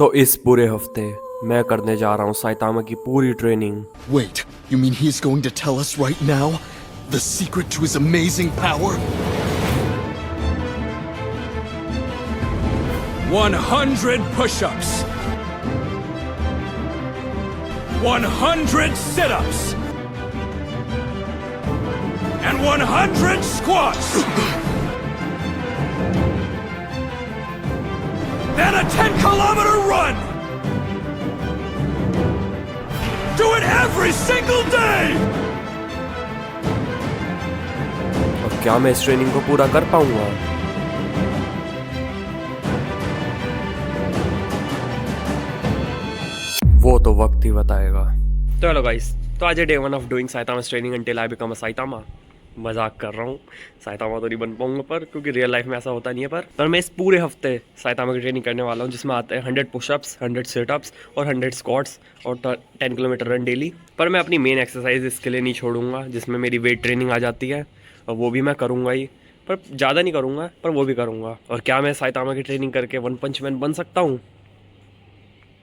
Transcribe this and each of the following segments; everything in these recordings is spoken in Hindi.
तो इस पूरे हफ्ते मैं करने जा रहा हूँ साइतामा की पूरी training. Wait, you mean he's going to tell us right now the secret to his amazing power? 100 push-ups. 100 sit-ups. And 100 squats. Then a 10-kilometer run. Do it every single day. और क्या मैं इस ट्रेनिंग को पूरा कर पाऊंगा? वो तो वक्त ही बताएगा। तो हेलो गाइस, तो आज है day 1 of doing Saitama training until I become a Saitama. मजाक कर रहा हूँ, साइतामा तो नहीं बन पाऊंगा पर क्योंकि रियल लाइफ में ऐसा होता नहीं है। पर मैं इस पूरे हफ्ते साइतामा की ट्रेनिंग करने वाला हूँ, जिसमें आते हैं 100 पुशअप्स, 100 सिटअप्स और 100 स्क्वाट्स और 10 किलोमीटर रन डेली। पर मैं अपनी मेन एक्सरसाइज इसके लिए नहीं छोड़ूंगा, जिसमें मेरी वेट ट्रेनिंग आ जाती है, और वो भी मैं करूँगा ही, पर ज़्यादा नहीं करूँगा, पर वो भी करूँगा। और क्या मैं साइतामा की ट्रेनिंग करके वन पंच मैन बन सकता हूँ?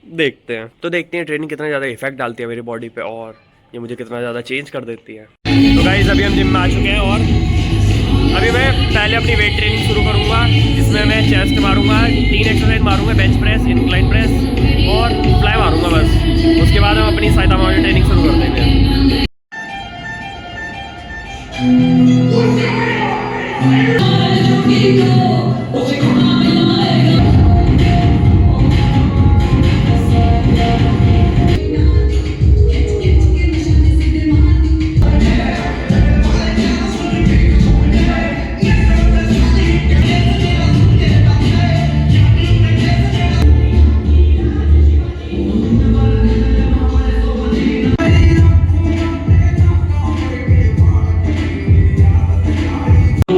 देखते हैं ट्रेनिंग कितना ज़्यादा इफेक्ट डालती है मेरी बॉडी पे, और ये मुझे कितना ज़्यादा चेंज कर देती है। तो गाइस, अभी हम जिम में आ चुके हैं और अभी मैं पहले अपनी वेट ट्रेनिंग शुरू करूँगा, जिसमें मैं चेस्ट मारूँगा, 3 एक्सरसाइज मारूँगा, बेंच प्रेस, इंक्लाइन प्रेस और फ्लाई मारूँगा बस। उसके बाद हम अपनी साइतामा की ट्रेनिंग शुरू कर देंगे।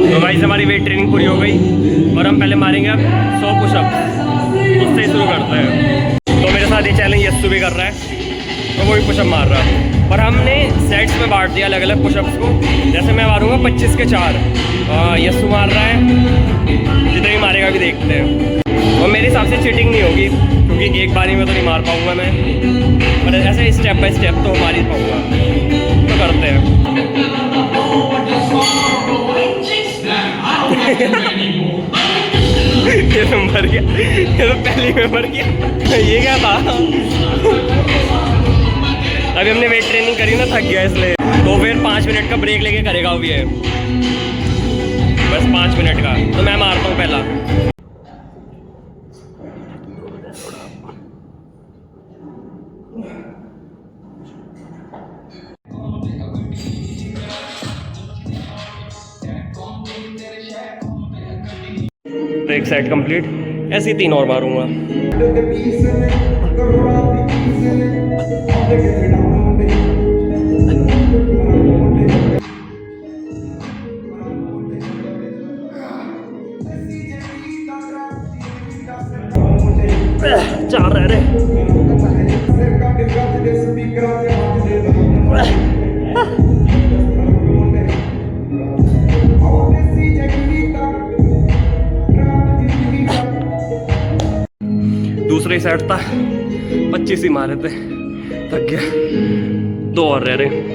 तो गाइस, हमारी वेट ट्रेनिंग पूरी हो गई और हम पहले मारेंगे अब 100 पुशअप। उससे शुरू करते हैं। तो मेरे साथ ये चैलेंज यस्सु भी कर रहा है, तो वो भी पुशअप मार रहा है। और हमने सेट्स में बांट दिया अलग अलग पुशअप्स को। जैसे मैं मारूंगा 25 के 4, यस्सु मार रहा है, जितने भी मारेगा भी देखते हैं। और मेरे हिसाब से चीटिंग नहीं होगी, क्योंकि एक बारी में तो नहीं मार पाऊँगा मैं, पर ऐसे स्टेप बाय स्टेप तो मार ही पाऊँगा। तो करते हैं। ये तो मर गया, ये तो पहले में मर गया। ये क्या था? अभी हमने वेट ट्रेनिंग करी ना, थक गया इसलिए, तो फिर 5 मिनट का ब्रेक लेके करेगा अभी ये, बस 5 मिनट का। तो मैं मारता हूँ पहला। तो एक सेट कंप्लीट, ऐसे ही 3 और मारूंगा। चार रह रहे। दूसरे सेट था 25 ही मारे थे, थक गया। 2 और रह रहे।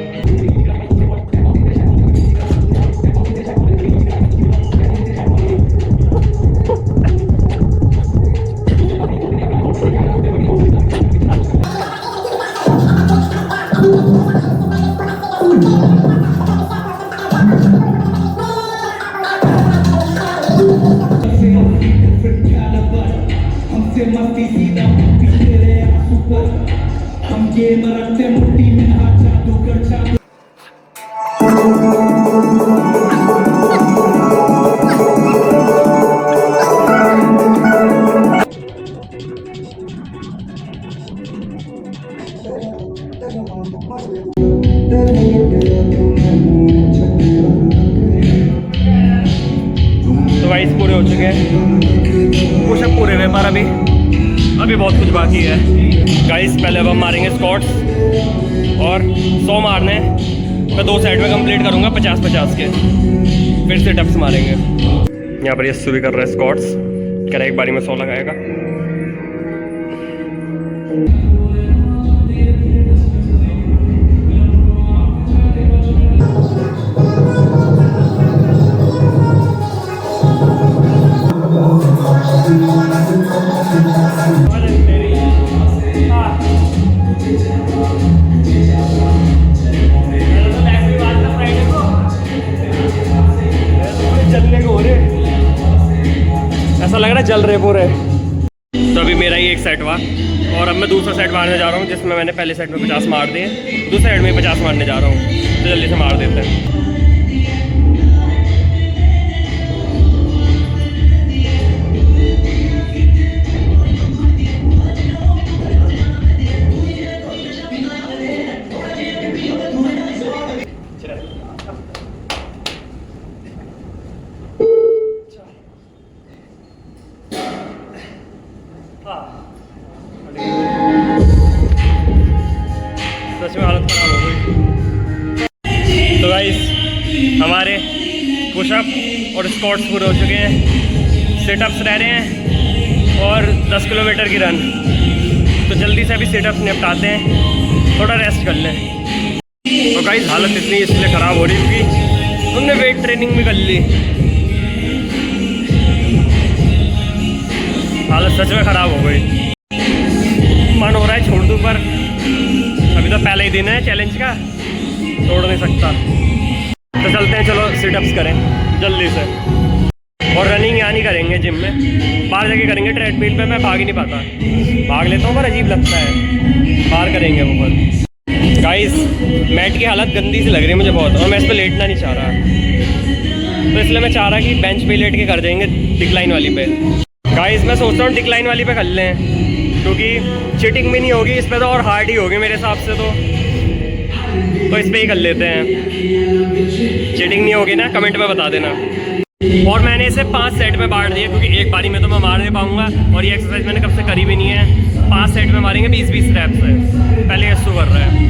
तो गाइस, पूरे हो चुके हैं पुशअप पूरे हुए, पर अभी बहुत कुछ बाकी है गाइस। पहले अब हम मारेंगे स्क्वाट्स और 100 मारने, मैं 2 सेट में कंप्लीट करूँगा 50-50 के। फिर से सिटअप्स मारेंगे। यहाँ पर यस्सु भी कर रहा है स्क्वाट्स, कह रहा है एक बारी में 100 लगाएगा। चलने को हो रहे, ऐसा लग रहा है जल रहे पूरे। तो अभी मेरा ही एक सेट हुआ और अब मैं दूसरा सेट मारने जा रहा हूँ, जिसमें मैंने पहले सेट में 50 मार दिए, दूसरे सेट में 50 मारने जा रहा हूँ। तो जल्दी से मार देते हैं। सच में हालत खराब हो गई। तो गाइस हमारे पुशअप और स्क्वाट्स पूरे हो चुके हैं, सिटअप्स रह रहे हैं और 10 किलोमीटर की रन। तो जल्दी से अभी सिटअप्स निपटाते हैं, थोड़ा रेस्ट कर लें। तो गाइस हालत इतनी इसलिए ख़राब हो रही क्योंकि हमने वेट ट्रेनिंग भी कर ली, हालत सच में ख़राब हो गई। मन हो रहा है छोड़ दूँ, पर अभी तो पहला ही दिन है चैलेंज का, छोड़ नहीं सकता। तो चलते हैं, चलो सिटअप्स करें जल्दी से। और रनिंग यहाँ नहीं करेंगे जिम में, बाहर जाके करेंगे ट्रेडमिल पे। मैं भाग ही नहीं पाता, भाग लेता हूँ पर अजीब लगता है, बाहर करेंगे वो पर। गाइस मैट की हालत गंदी सी लग रही है मुझे बहुत, और मैं इस पर लेटना नहीं चाह रहा, तो इसलिए मैं चाह रहा कि बेंच पे लेट के कर देंगे डिक्लाइन वाली पे। गाइस मैं सोचता हूँ डिक्लाइन वाली पे कर लें, क्योंकि चिटिंग भी नहीं होगी इस पर, तो और हार्ड ही होगी मेरे हिसाब से। तो इस पर ही कर लेते हैं, चिटिंग नहीं होगी ना, कमेंट में बता देना। और मैंने इसे 5 सेट में बांट दिया, क्योंकि एक बारी में तो मैं मार नहीं पाऊंगा, और ये एक्सरसाइज मैंने कब से करी भी नहीं है। 5 सेट में मारेंगे 20-20 रैप्स है। पहले यस्सु कर रहा है,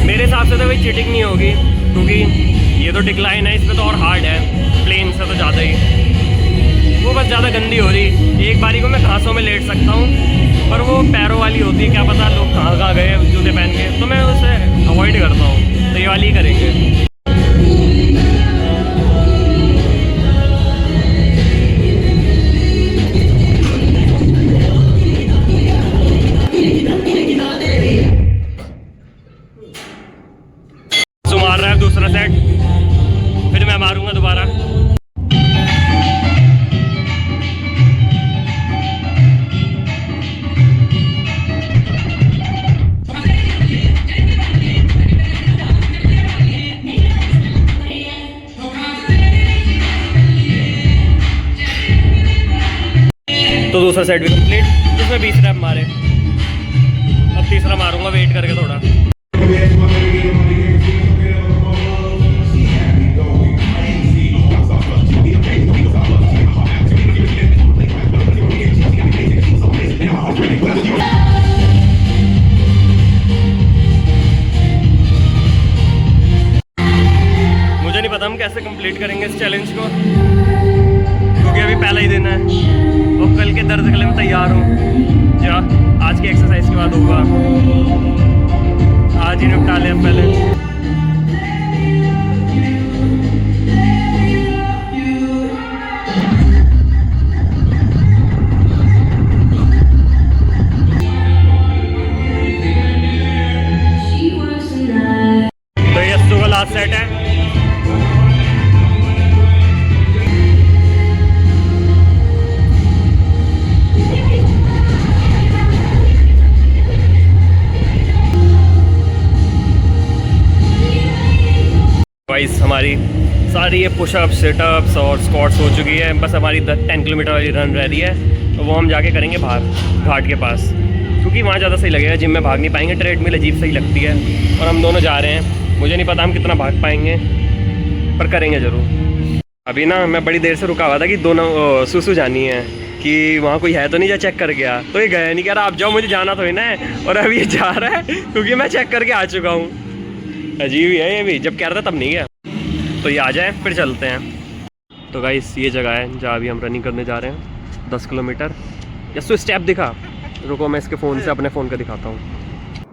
मेरे हिसाब से तो कोई चिटिंग नहीं होगी, क्योंकि ये तो डिक्लाइन है, इस पर तो और हार्ड है, प्लेन से तो ज़्यादा ही। वो बस ज़्यादा गंदी हो रही, एक बारी को मैं घासों में लेट सकता हूँ, पर वो पैरों वाली होती है, क्या पता लोग कहाँ गए जूते पहन के, तो मैं उसे अवॉइड करता हूँ। तो ये वाली ही करेंगे। तो मार रहा है दूसरा सेट, फिर मैं मारूंगा दोबारा। तो दूसरा सेट भी कंप्लीट, जिसमें 20 रैप मारे। अब तीसरा मारूंगा वेट करके थोड़ा। मुझे नहीं पता हम कैसे कंप्लीट करेंगे इस चैलेंज को, क्योंकि अभी पहला ही दिन है और कल के दर्द के लिए मैं तैयार हूँ, जो आज की एक्सरसाइज के बाद होगा। आज ही निपटा लें पहले। तो ये यस्सु का लास्ट सेट है। गाइस हमारी सारी ये पुशअप सिटअप्स और स्क्वाट्स हो चुकी है, बस हमारी 10 किलोमीटर वाली रन रह रही है। तो वो हम जाके करेंगे बाहर घाट के पास, क्योंकि वहाँ ज़्यादा सही लगेगा। जिम में भाग नहीं पाएंगे, ट्रेडमिल अजीब सही लगती है, और हम दोनों जा रहे हैं। मुझे नहीं पता हम कितना भाग पाएंगे, पर करेंगे ज़रूर। अभी ना मैं बड़ी देर से रुका हुआ था कि दोनों सुसु जानी है, कि वहाँ कोई है तो नहीं, जा चेक कर गया। तो ये गया नहीं, कह रहा आप जाओ, मुझे जाना तो ही ना है, और अभी ये जा रहा है क्योंकि मैं चेक करके आ चुका हूँ। अजीब ही है ये भी, जब कह रहा था तब नहीं गया। तो ये आ जाए फिर चलते हैं। तो गाइस ये जगह है जहाँ अभी हम रनिंग करने जा रहे हैं, 10 किलोमीटर। यस्सु स्टेप दिखा, रुको मैं इसके फ़ोन से अपने फ़ोन का दिखाता हूँ।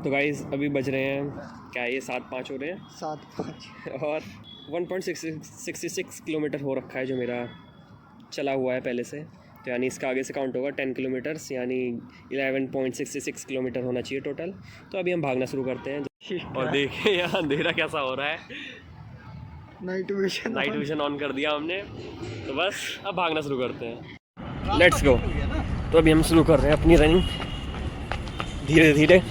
तो गाइस अभी बज रहे हैं क्या, ये 7:05 हो रहे हैं, 7:05 और 1.66 किलोमीटर हो रखा है जो मेरा चला हुआ है पहले से, तो यानी इसका आगे से काउंट होगा 10 किलोमीटर्स, यानी 11.66 किलोमीटर होना चाहिए टोटल। तो अभी हम भागना शुरू करते हैं। और देखिए यहाँ अंधेरा कैसा हो रहा है, नाइट विजन ऑन कर दिया हमने। तो बस अब भागना शुरू करते हैं, लेट्स गो। तो अभी हम शुरू कर रहे हैं अपनी रनिंग, धीरे धीरे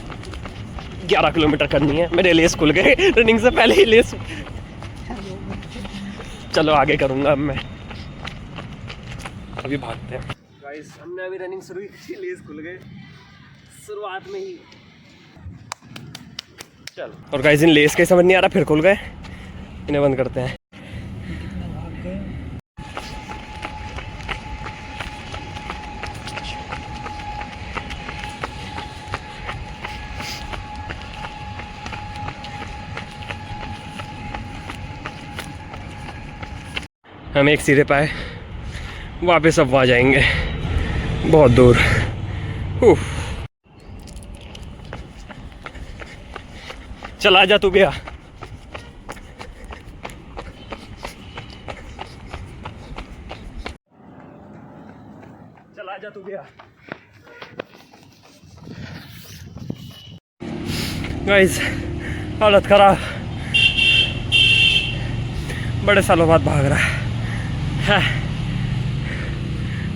11 किलोमीटर करनी है। मेरे लेस खुल गए रनिंग से पहले ही लेस। चलो आगे करूँगा अब मैं, अभी भागते हैं। गाइस हमने अभी रनिंग शुरू की, लेस खुल गए शुरुआत में ही। चलो, और गाइस इन लेस के समझ नहीं आ रहा, फिर खुल गए, इन्हें बंद करते हैं। हम एक सिरे पाए, वापस अब वहाँ जाएंगे, बहुत दूर। चल आजा तू गया। चल आजा तू गया। गाइस हालत खराब, बड़े सालों बाद भाग रहा है।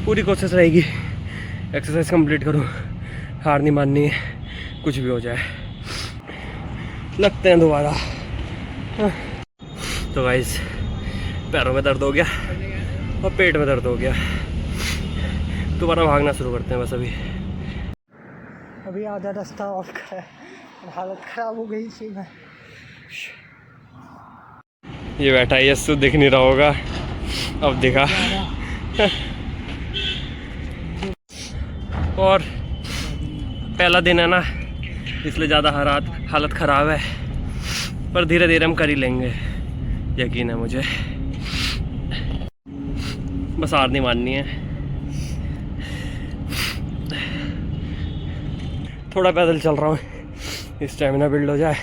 पूरी कोशिश रहेगी एक्सरसाइज कंप्लीट करूँ, हार नहीं माननी है, कुछ भी हो जाए। लगते हैं दोबारा। तो गाइस पैरों में दर्द हो गया और पेट में दर्द हो गया, दोबारा भागना शुरू करते हैं। बस अभी आधा रास्ता और है, हालत ख़राब हो गई इसी में। ये बैठा है यस्सु, दिख नहीं रहा होगा, अब दिखा। और पहला दिन है ना, इसलिए ज़्यादा हालत ख़राब है, पर धीरे धीरे हम कर ही लेंगे, यकीन है मुझे। बस हार नहीं माननी है। थोड़ा पैदल चल रहा हूँ, स्टेमिना बिल्ड हो जाए,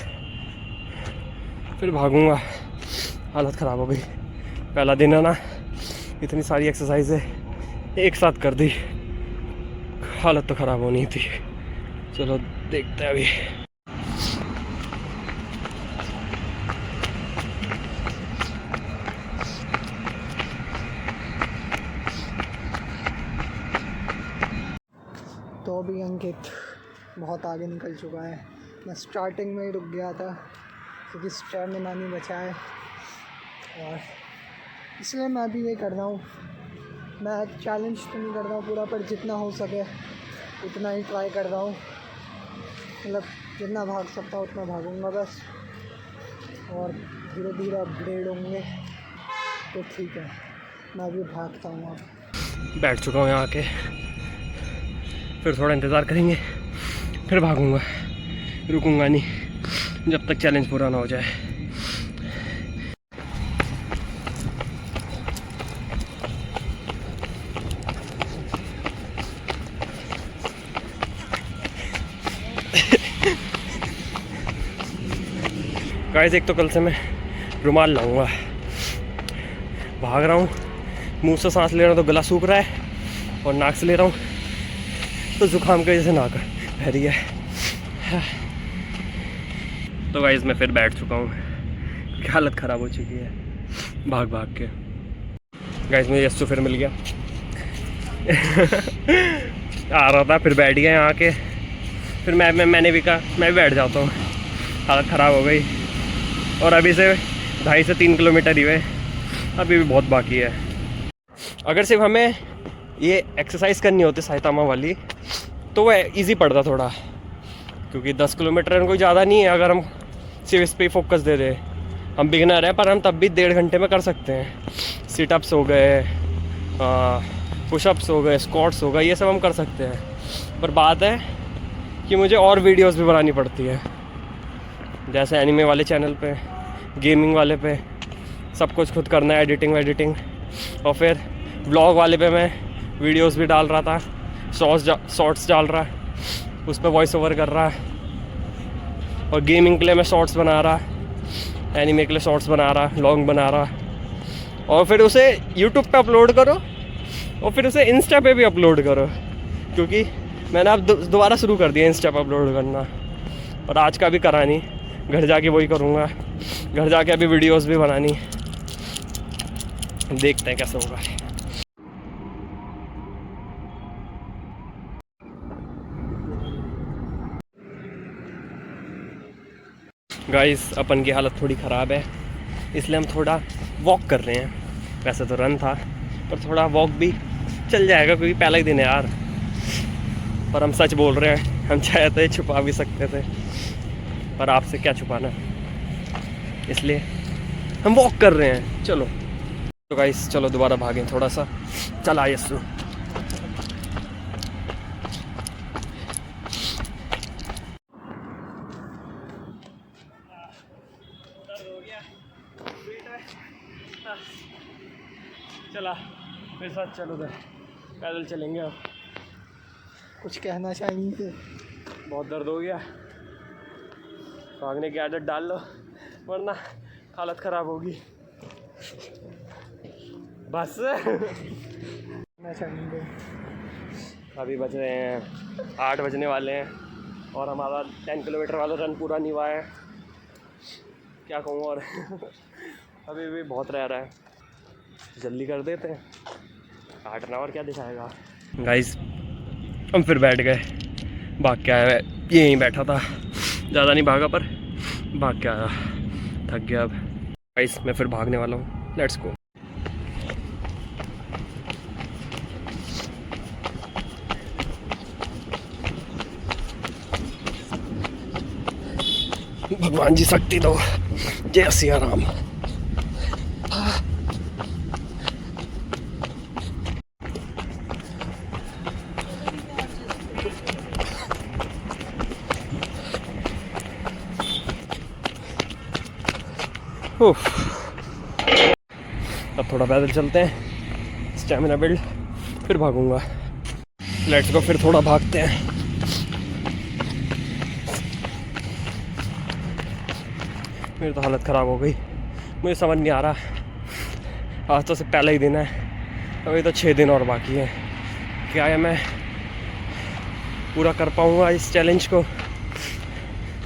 फिर भागूंगा। हालत ख़राब हो गई, पहला दिन है ना, इतनी सारी एक्सरसाइजें एक साथ कर दी, हालत तो ख़राब होनी थी। चलो देखते हैं अभी। तो अभी अंकित बहुत आगे निकल चुका है, मैं स्टार्टिंग में ही रुक गया था क्योंकि स्टेमिना नहीं बचा है, और इसलिए मैं भी ये कर रहा हूँ। मैं चैलेंज तो नहीं कर रहा हूँ पूरा, पर जितना हो सके उतना ही ट्राई कर रहा हूँ। मतलब जितना भाग सकता हूँ उतना भागूंगा बस, और धीरे धीरे अपग्रेड होंगे तो ठीक है। मैं भी भागता हूँ। अब बैठ चुका हूँ यहाँ आके, फिर थोड़ा इंतज़ार करेंगे, फिर भागूंगा, रुकूंगा नहीं जब तक चैलेंज पूरा ना हो जाए। गाइस एक तो कल से मैं रुमाल लाऊंगा, भाग रहा हूँ, मुंह से सांस ले रहा हूँ तो गला सूख रहा है, और नाक से ले रहा हूँ तो जुकाम की वजह से नाक बह रही है। तो गाइस मैं फिर बैठ चुका हूँ, हालत ख़राब हो चुकी है भाग भाग के। गाइस मुझे यस्सु फिर मिल गया आ रहा था, फिर बैठ गया यहाँ के, फिर मैंने भी कहा मैं भी बैठ जाता हूँ। हालत ख़राब हो गई, और अभी से 2.5 से 3 किलोमीटर ही हुए, अभी भी बहुत बाकी है। अगर सिर्फ हमें ये एक्सरसाइज करनी होती साइतामा वाली तो वह इजी पड़ता थोड़ा, क्योंकि 10 किलोमीटर कोई ज़्यादा नहीं है। अगर हम सिर्फ इस पर फोकस दे दें, हम बिगनर हैं पर हम तब भी 1.5 घंटे में कर सकते हैं। सिटअप्स हो गए, पुशअप्स हो गए, स्क्वाट्स हो गए, ये सब हम कर सकते हैं। पर बात है कि मुझे और वीडियोस भी बनानी पड़ती है, जैसे एनिमे वाले चैनल पे, गेमिंग वाले पे, सब कुछ खुद करना है, एडिटिंग, और फिर व्लॉग वाले पे मैं वीडियोस भी डाल रहा था, शॉर्ट्स डाल रहा, उस पर वॉइस ओवर कर रहा, और गेमिंग के लिए मैं शॉर्ट्स बना रहा, एनिमे के लिए शॉर्ट्स बना रहा, व्लॉग बना रहा, और फिर उसे यूट्यूब पे अपलोड करो और फिर उसे इंस्टा पे भी अपलोड करो, क्योंकि मैंने अब दोबारा शुरू कर दिया इंस्टा पे अपलोड करना। और आज का भी करा नहीं, घर जाके वही करूँगा, घर जाके अभी वीडियोस भी बनानी, देखते हैं कैसे होगा। गाइस अपन की हालत थोड़ी ख़राब है, इसलिए हम थोड़ा वॉक कर रहे हैं। वैसे तो रन था, पर थोड़ा वॉक भी चल जाएगा क्योंकि पहला ही दिन है यार। पर हम सच बोल रहे हैं, हम चाहते छुपा भी सकते थे, पर आपसे क्या छुपाना, इसलिए हम वॉक कर रहे हैं। चलो तो गाइस चलो दोबारा भागें थोड़ा सा। चला यस्सु। चला मेरे साथ चलो, उधर पैदल चलेंगे। अब कुछ कहना चाहेंगे? बहुत दर्द हो गया, भागने की आदत डाल लो वरना हालत ख़राब होगी। बस कहना चाहेंगे? अभी बज रहे हैं 8 बजने वाले हैं और हमारा 10 किलोमीटर वाला रन पूरा नहीं हुआ है। क्या कहूँ और अभी भी बहुत रह रहा है, जल्दी कर देते हैं। 8 और क्या दिखाएगा। गाइस हम फिर बैठ गए, भाग के आया। ये यहीं बैठा था, ज़्यादा नहीं भागा पर भाग के आया, थक गया। अब गाइस मैं फिर भागने वाला हूँ, लेट्स गो। भगवान जी शक्ति दो, जय सिया राम। अब थोड़ा पैदल चलते हैं, स्टैमिना बिल्ड, फिर भागूंगा। लेट्स गो, फिर थोड़ा भागते हैं। मेरी तो हालत ख़राब हो गई, मुझे समझ नहीं आ रहा। आज तो सिर्फ पहला ही दिन है, अभी तो 6 दिन और बाकी है। क्या है मैं पूरा कर पाऊँगा इस चैलेंज को?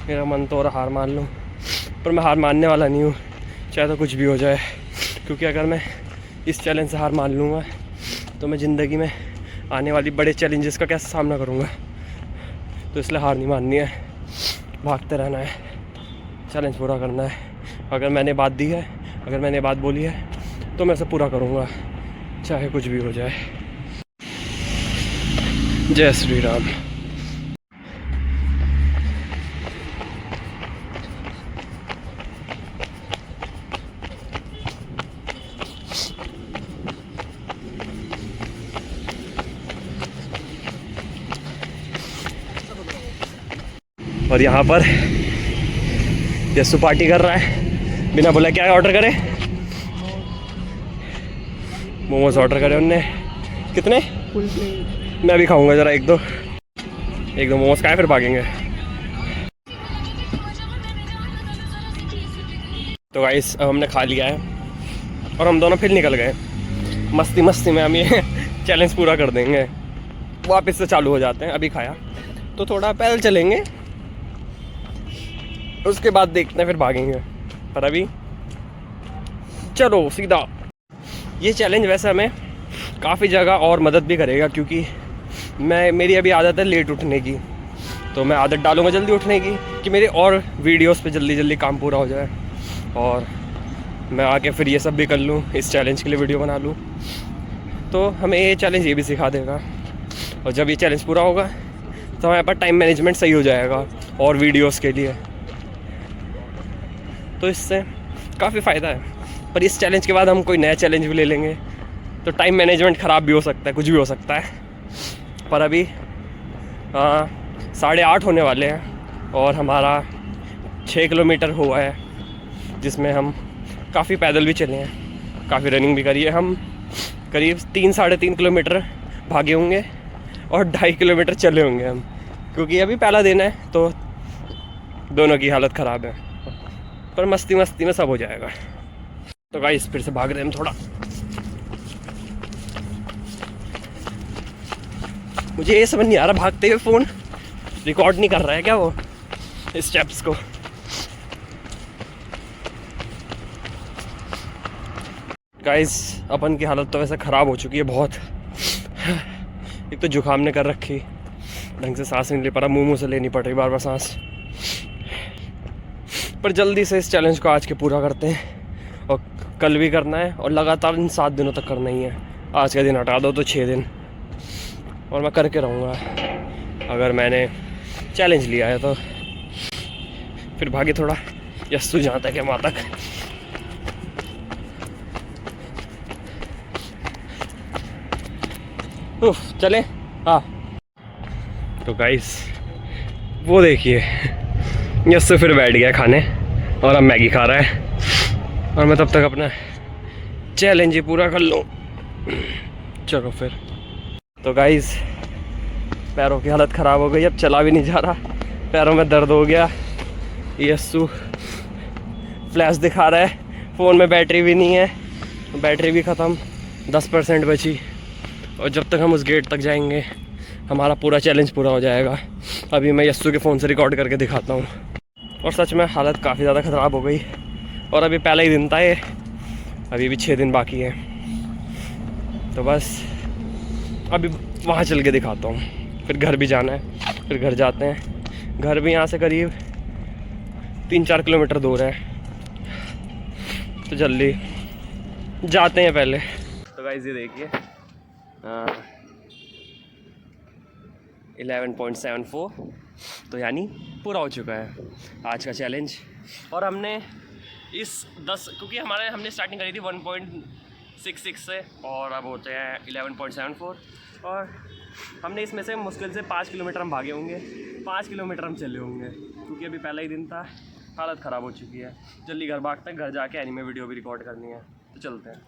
मेरा मन तो और हार मान लूँ, पर मैं हार मानने वाला नहीं हूँ, चाहे तो कुछ भी हो जाए। क्योंकि अगर मैं इस चैलेंज से हार मान लूँगा तो मैं ज़िंदगी में आने वाली बड़े चैलेंजेस का कैसे सामना करूँगा। तो इसलिए हार नहीं माननी है, भागते रहना है, चैलेंज पूरा करना है। अगर मैंने बात दी है, अगर मैंने बात बोली है तो मैं इसे पूरा करूँगा, चाहे कुछ भी हो जाए। जय श्री राम। और यहाँ पर यस्सु पार्टी कर रहा है, बिना बोला क्या ऑर्डर करे? मोमोज ऑर्डर करे उनने। कितने? Full plate. मैं भी खाऊंगा ज़रा एक दो मोमोज खाए, फिर भागेंगे। तो गाइस अब हमने खा लिया है और हम दोनों फिर निकल गए। मस्ती मस्ती में हम ये चैलेंज पूरा कर देंगे, वापस से चालू हो जाते हैं। अभी खाया तो थोड़ा पैदल चलेंगे, उसके बाद देखते हैं फिर भागेंगे। पर अभी चलो सीधा। ये चैलेंज वैसे हमें काफ़ी जगह और मदद भी करेगा, क्योंकि मेरी अभी आदत है लेट उठने की, तो मैं आदत डालूंगा जल्दी उठने की कि मेरे और वीडियोस पे जल्दी जल्दी काम पूरा हो जाए और मैं आके फिर ये सब भी कर लूँ, इस चैलेंज के लिए वीडियो बना लूँ। तो हमें ये चैलेंज ये भी सिखा देगा, और जब ये चैलेंज पूरा होगा तो हमारे पास टाइम मैनेजमेंट सही हो जाएगा और वीडियोस के लिए, तो इससे काफ़ी फ़ायदा है। पर इस चैलेंज के बाद हम कोई नया चैलेंज भी ले लेंगे तो टाइम मैनेजमेंट ख़राब भी हो सकता है, कुछ भी हो सकता है। पर अभी 8:30 होने वाले हैं और हमारा 6 किलोमीटर हुआ है, जिसमें हम काफ़ी पैदल भी चले हैं, काफ़ी रनिंग भी करी है। हम करीब 3-3.5 किलोमीटर भागे होंगे और 2.5 किलोमीटर चले होंगे हम, क्योंकि अभी पहला दिन है तो दोनों की हालत ख़राब है। पर मस्ती मस्ती में सब हो जाएगा। तो गाइस फिर से भाग रहे हैं हम थोड़ा। मुझे ये समझ नहीं आ रहा, भागते हुए फ़ोन रिकॉर्ड नहीं कर रहा है क्या वो स्टेप्स को। गाइस अपन की हालत तो वैसे ख़राब हो चुकी है बहुत। एक तो जुकाम ने कर रखी, ढंग से सांस नहीं ले पा रहा, मुंह से लेनी पड़ रही बार बार सांस। पर जल्दी से इस चैलेंज को आज के पूरा करते हैं, और कल भी करना है और लगातार इन 7 दिनों तक करना ही है। आज का दिन हटा दो तो 6 दिन, और मैं करके रहूँगा। अगर मैंने चैलेंज लिया है तो फिर भागे थोड़ा यस्सु जहाँ तक है वहाँ तक। चले हाँ। तो गाइस वो देखिए यस्सु फिर बैठ गया खाने, और अब मैगी खा रहा है, और मैं तब तक अपना चैलेंज ही पूरा कर लूँ। चलो फिर। तो गाइस पैरों की हालत ख़राब हो गई, अब चला भी नहीं जा रहा, पैरों में दर्द हो गया। यस्सु फ्लैश दिखा रहा है, फ़ोन में बैटरी भी नहीं है, बैटरी भी ख़त्म, 10% बची, और जब तक हम उस गेट तक जाएंगे हमारा पूरा चैलेंज पूरा हो जाएगा। अभी मैं यस्सु के फ़ोन से रिकॉर्ड करके दिखाता हूँ। और सच में हालत काफ़ी ज़्यादा ख़राब हो गई, और अभी पहला ही दिन था ये, अभी भी 6 दिन बाकी है। तो बस अभी वहाँ चल के दिखाता हूँ, फिर घर भी जाना है, फिर घर जाते हैं। घर भी यहाँ से करीब 3-4 किलोमीटर दूर है, तो जल्दी जाते हैं पहले। तो गाइस ये देखिए 11.74, तो यानी पूरा हो चुका है आज का चैलेंज। और हमने इस 10, क्योंकि हमने स्टार्टिंग करी थी 1.66 से, और अब होते हैं 11.74, और हमने इसमें से मुश्किल से 5 किलोमीटर हम भागे होंगे, 5 किलोमीटर हम चले होंगे, क्योंकि अभी पहला ही दिन था, हालत ख़राब हो चुकी है। जल्दी घर भागते हैं, घर जाके एनीमे वीडियो भी रिकॉर्ड करनी है, तो चलते हैं।